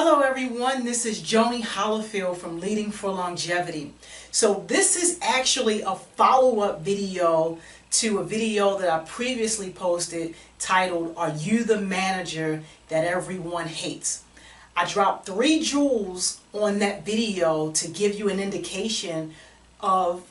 Hello everyone, this is Joni Hollifield from Leading for Longevity. So this is actually a follow-up video to a video that I previously posted titled, Are You the Manager That Everyone Hates? I dropped 3 jewels on that video to give you an indication of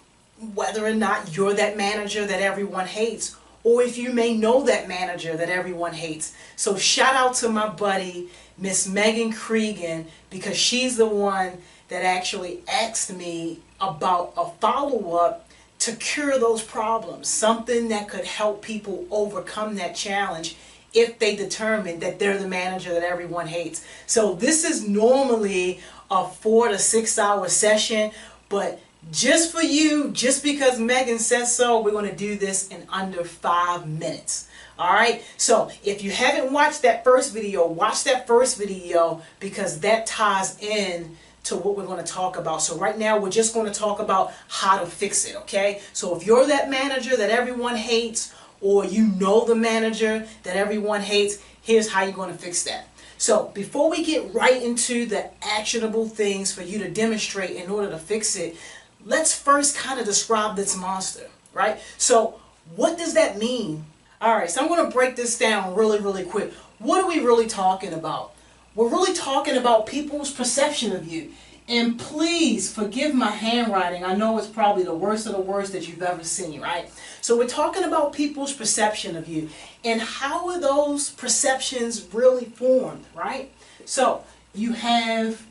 whether or not you're that manager that everyone hates, or if you may know that manager that everyone hates. So shout out to my buddy, Miss Megan Cregan, because she's the one that actually asked me about a follow-up to cure those problems, something that could help people overcome that challenge if they determine that they're the manager that everyone hates. So this is normally a 4 to 6 hour session, but just for you, just because Megan says so, we're going to do this in under 5 minutes. Alright, so if you haven't watched that first video, watch that first video because that ties in to what we're going to talk about. So right now we're just going to talk about how to fix it, okay? So if you're that manager that everyone hates, or you know the manager that everyone hates, here's how you're going to fix that. So before we get right into the actionable things for you to demonstrate in order to fix it, let's first kind of describe this monster, right? So what does that mean? Alright, so I'm going to break this down really quick. What are we really talking about? We're really talking about people's perception of you. And please forgive my handwriting. I know it's probably the worst of the worst that you've ever seen, right? So we're talking about people's perception of you. And how are those perceptions really formed, right? So you have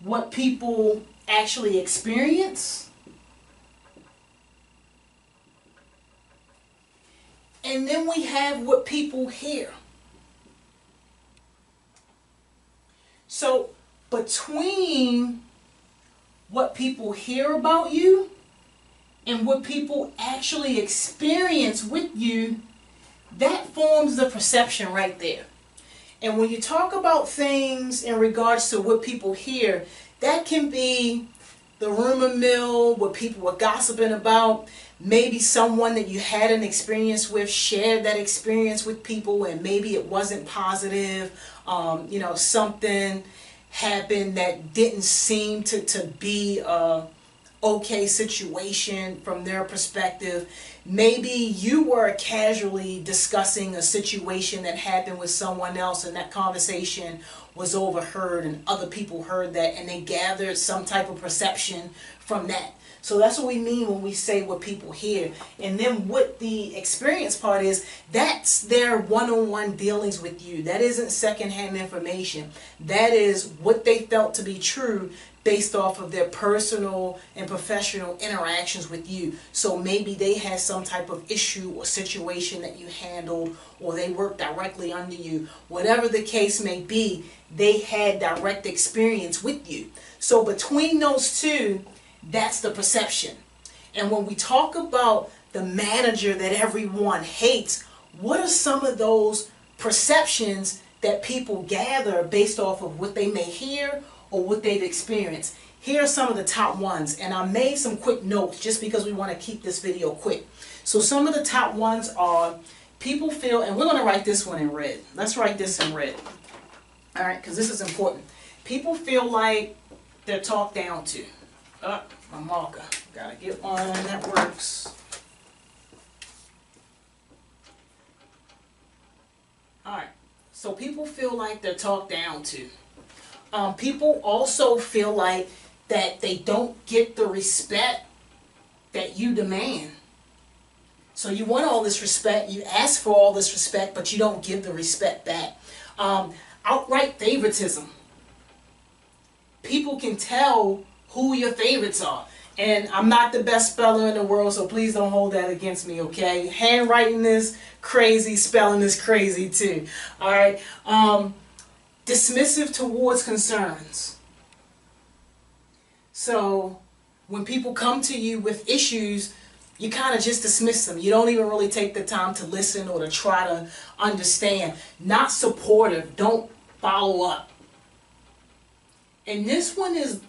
what people actually experience. And then we have what people hear. So between what people hear about you and what people actually experience with you, that forms the perception right there. And when you talk about things in regards to what people hear, that can be the rumor mill, what people were gossiping about. Maybe someone that you had an experience with shared that experience with people and maybe it wasn't positive. Something happened that didn't seem to be a okay situation from their perspective. Maybe you were casually discussing a situation that happened with someone else and that conversation was overheard and other people heard that and they gathered some type of perception from that. So that's what we mean when we say what people hear. And then what the experience part is, that's their one-on-one dealings with you. That isn't secondhand information. That is what they felt to be true based off of their personal and professional interactions with you. So maybe they had some type of issue or situation that you handled, or they worked directly under you. Whatever the case may be, they had direct experience with you. So between those two, that's the perception. And when we talk about the manager that everyone hates, what are some of those perceptions that people gather based off of what they may hear or what they've experienced? Here are some of the top ones, and I made some quick notes just because we want to keep this video quick. So some of the top ones are people feel, and we're going to write this one in red. Let's write this in red. All right, because this is important. People feel like they're talked down to. My marker. Gotta get one that works. Alright, so people feel like they're talked down to. People also feel like that they don't get the respect that you demand. So you want all this respect, you ask for all this respect, but you don't give the respect back. Outright favoritism. People can tell who your favorites are. And I'm not the best speller in the world, so please don't hold that against me, okay? Handwriting is crazy, spelling is crazy too. Alright? Dismissive towards concerns. So when people come to you with issues, you kind of just dismiss them. You don't even really take the time to listen or to try to understand. Not supportive. Don't follow up. And this one is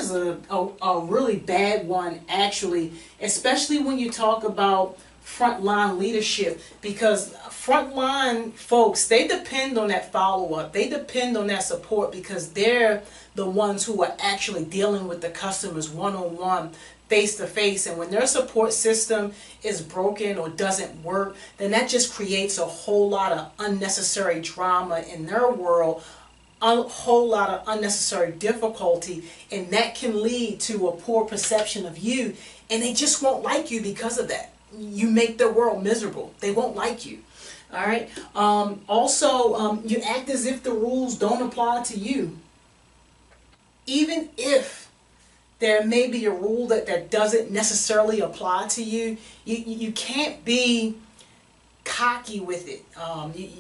a really bad one, actually, especially when you talk about frontline leadership, because frontline folks, they depend on that follow-up. They depend on that support because they're the ones who are actually dealing with the customers one-on-one, face-to-face. And when their support system is broken or doesn't work, then that just creates a whole lot of unnecessary drama in their world, a whole lot of unnecessary difficulty, and that can lead to a poor perception of you, and they just won't like you because of that. You make their world miserable. They won't like you. All right. Also, you act as if the rules don't apply to you. Even if there may be a rule that doesn't necessarily apply to you, you can't be cocky with it.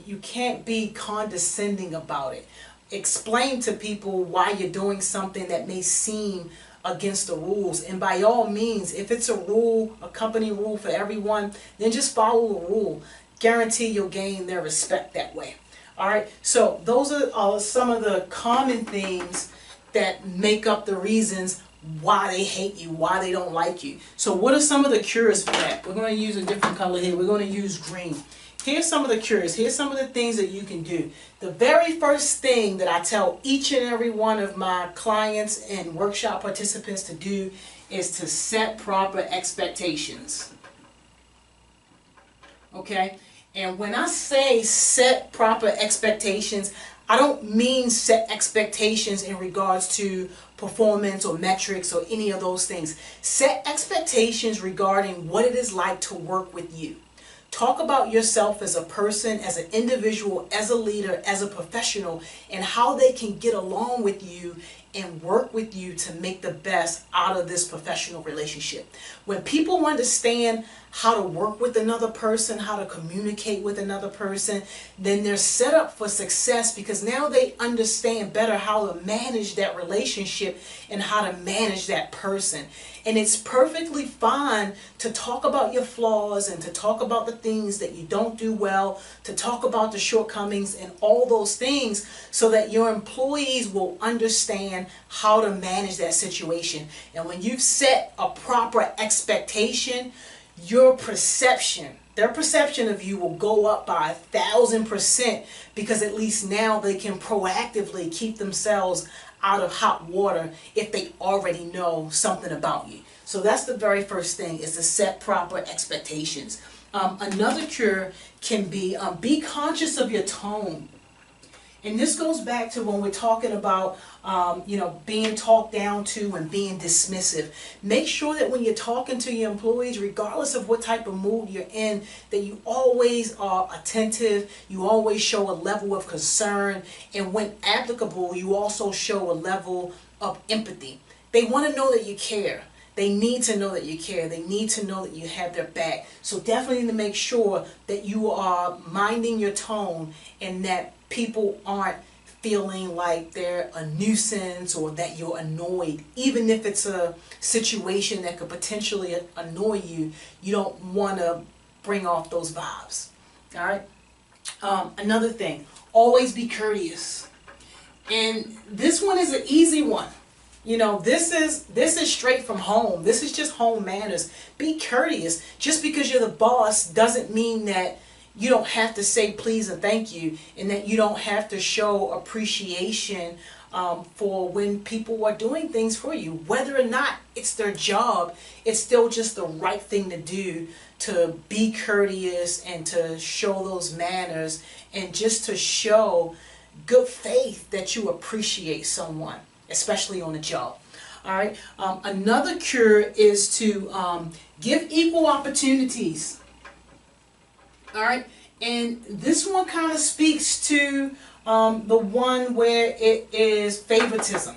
You can't be condescending about it. Explain to people why you're doing something that may seem against the rules, and by all means, if it's a rule, a company rule for everyone, then just follow the rule. Guarantee you'll gain their respect that way. All right, so those are some of the common themes that make up the reasons why they hate you, why they don't like you. So what are some of the cures for that? We're going to use a different color here. We're going to use green. Here's some of the cures. Here's some of the things that you can do. The very first thing that I tell each and every one of my clients and workshop participants to do is to set proper expectations. Okay? And when I say set proper expectations, I don't mean set expectations in regards to performance or metrics or any of those things. Set expectations regarding what it is like to work with you. Talk about yourself as a person, as an individual, as a leader, as a professional, and how they can get along with you and work with you to make the best out of this professional relationship. When people understand how to work with another person, how to communicate with another person, then they're set up for success because now they understand better how to manage that relationship and how to manage that person. And it's perfectly fine to talk about your flaws and to talk about the things that you don't do well, to talk about the shortcomings and all those things so that your employees will understand how to manage that situation. And when you've set a proper expectation, your perception, their perception of you will go up by 1,000% because at least now they can proactively keep themselves out of hot water if they already know something about you. So that's the very first thing, is to set proper expectations. Another cure can be conscious of your tone. And this goes back to when we're talking about, being talked down to and being dismissive. Make sure that when you're talking to your employees, regardless of what type of mood you're in, that you always are attentive, you always show a level of concern, and when applicable, you also show a level of empathy. They want to know that you care. They need to know that you care. They need to know that you have their back. So definitely to make sure that you are minding your tone and that people aren't feeling like they're a nuisance or that you're annoyed. Even if it's a situation that could potentially annoy you, you don't want to bring off those vibes. All right? Another thing, always be courteous. And this one is an easy one. This is straight from home. This is just home manners. Be courteous. Just because you're the boss doesn't mean that you don't have to say please and thank you, and that you don't have to show appreciation for when people are doing things for you. Whether or not it's their job, it's still just the right thing to do, to be courteous and to show those manners and just to show good faith that you appreciate someone, especially on a job. All right. Another cure is to give equal opportunities. All right. And this one kind of speaks to the one where it is favoritism.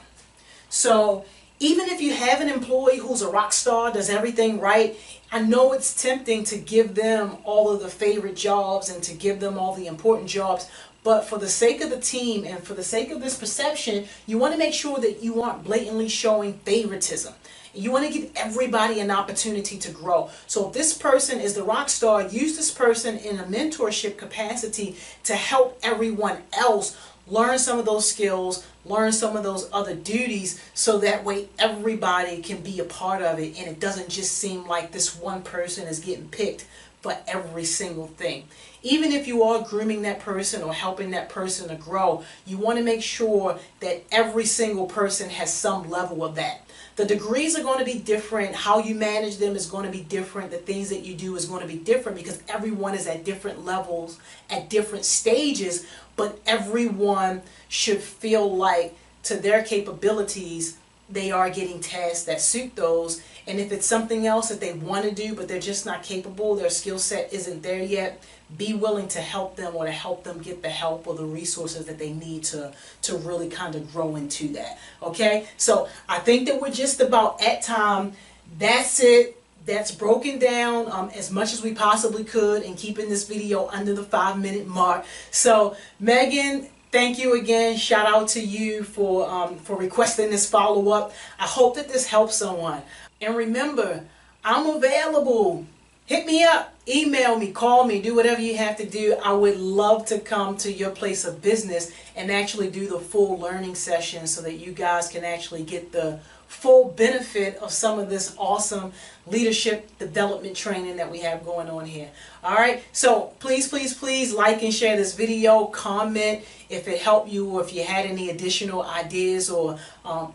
So even if you have an employee who's a rock star, does everything right, I know it's tempting to give them all of the favorite jobs and to give them all the important jobs. But for the sake of the team and for the sake of this perception, you want to make sure that you aren't blatantly showing favoritism. You want to give everybody an opportunity to grow. So if this person is the rock star, use this person in a mentorship capacity to help everyone else learn some of those skills, learn some of those other duties, so that way everybody can be a part of it and it doesn't just seem like this one person is getting picked for every single thing. Even if you are grooming that person or helping that person to grow, you want to make sure that every single person has some level of that. The degrees are going to be different. How you manage them is going to be different. The things that you do is going to be different because everyone is at different levels, at different stages, but everyone should feel like to their capabilities, they are getting tasks that suit those. And if it's something else that they want to do, but they're just not capable, their skill set isn't there yet, be willing to help them or to help them get the help or the resources that they need to really kind of grow into that. Okay, so I think that we're just about at time. That's it. That's broken down as much as we possibly could and keeping this video under the 5-minute mark. So Megan, thank you again. Shout out to you for requesting this follow-up. I hope that this helps someone. And remember, I'm available. Hit me up, email me, call me, do whatever you have to do. I would love to come to your place of business and actually do the full learning session so that you guys can actually get the full benefit of some of this awesome leadership development training that we have going on here. Alright, so please, please, please like and share this video, comment if it helped you or if you had any additional ideas or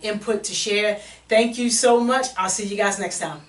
input to share. Thank you so much. I'll see you guys next time.